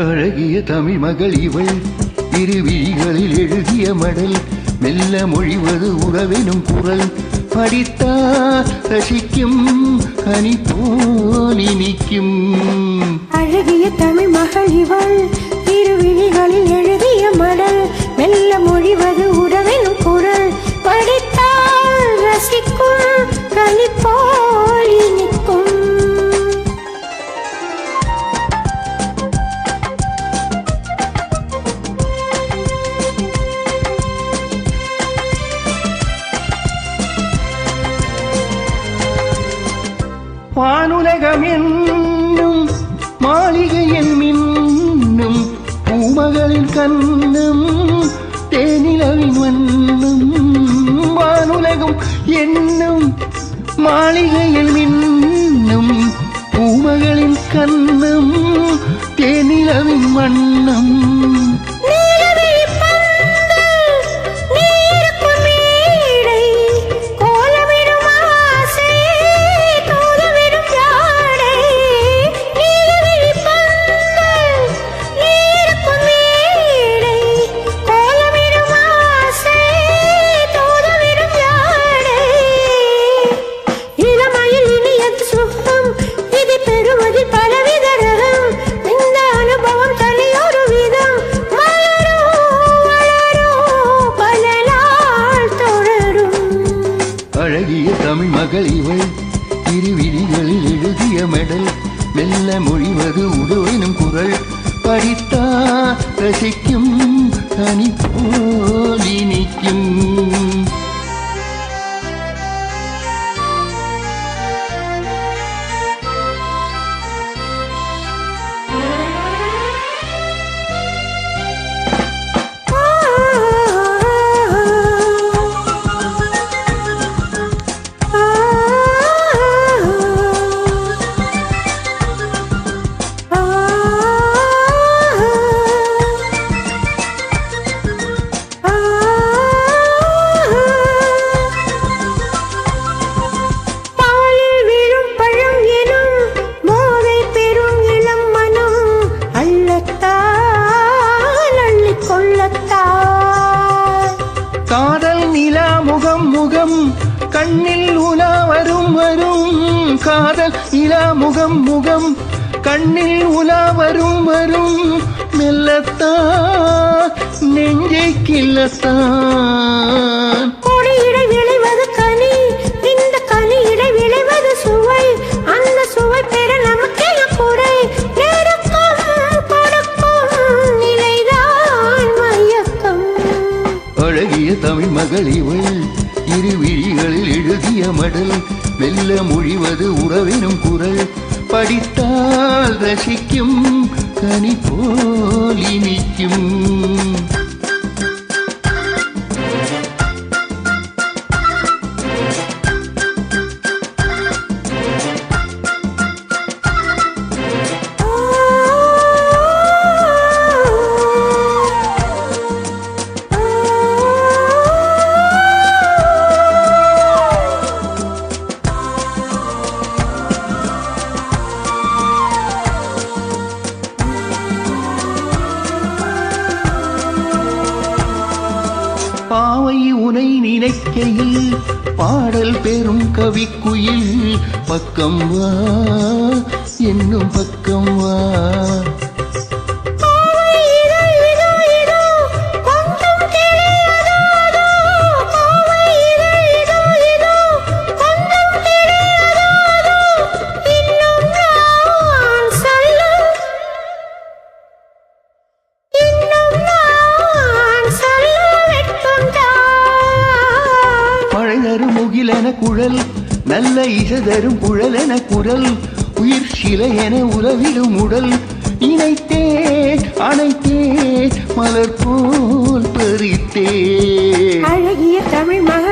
அழகிய தமிழ் மகள் இவள் இருவிழிகளில் எழுதிய மடல் மெல்ல மொழிவது உறவெனும் குரல் படித்தா ரசிக்கும் கனி போல் இனிக்கும். அழகிய தமிழ் மகள் இவள் இருவிழிகளில் எழுதிய மடல் மெல்ல மொழிவது உறவெனும் குரல் படித்தால் ரசிக்கும் கனி போல் இனிக்கும். வானுலகம் என்னும் மாளிகையின் மின்னும் பூமகளின் கண்ணும் தேனிலவின் வண்ணம். வானுலகம் என்னும் மாளிகையில் மின்னும் பூமகளின் கண்ணும் தேனிலவின் வண்ணம். அழகிய தமிழ் மகள் இவள் இருவிழிகளில் எழுதிய மெடல் மெல்ல மொழிவது உறவெனும் குரல் படித்தா ரசிக்கும் கனி போல் இனிக்கும். காதல் நிலா முகம் முகம் கண்ணில் உலா வரும் வரும். காதல் நிலா முகம் முகம் கண்ணில் உலா வரும் வரும். மெல்லத்தான் நெஞ்சை கிள்ளத்தான். கொடியிடை விளைவது கனி, இந்த கனியிடை விளைவது சுவை. அந்த சுவை பெற நமக்கே குறை. அழகிய தமிழ் மகள் இவள் இருவிழிகளில் எழுதிய மடல் மெல்ல மொழிவது உறவெனும் குரல் படித்தால் ரசிக்கும் கனி போல் இனிக்கும். பாவை உனை நினைக்கையில் பாடல் பெறும் கவிக்குயில் பக்கம் வா என்னும் பக்கம் வா. முகிலென குழல் நல்ல இசதரும் குழலென குரல் உயிர் சிலை என உறவிடும் உடல் இணைத்தே அணைத்தே மலர் போல் பறித்தே. அழகிய தமிழ் மகள்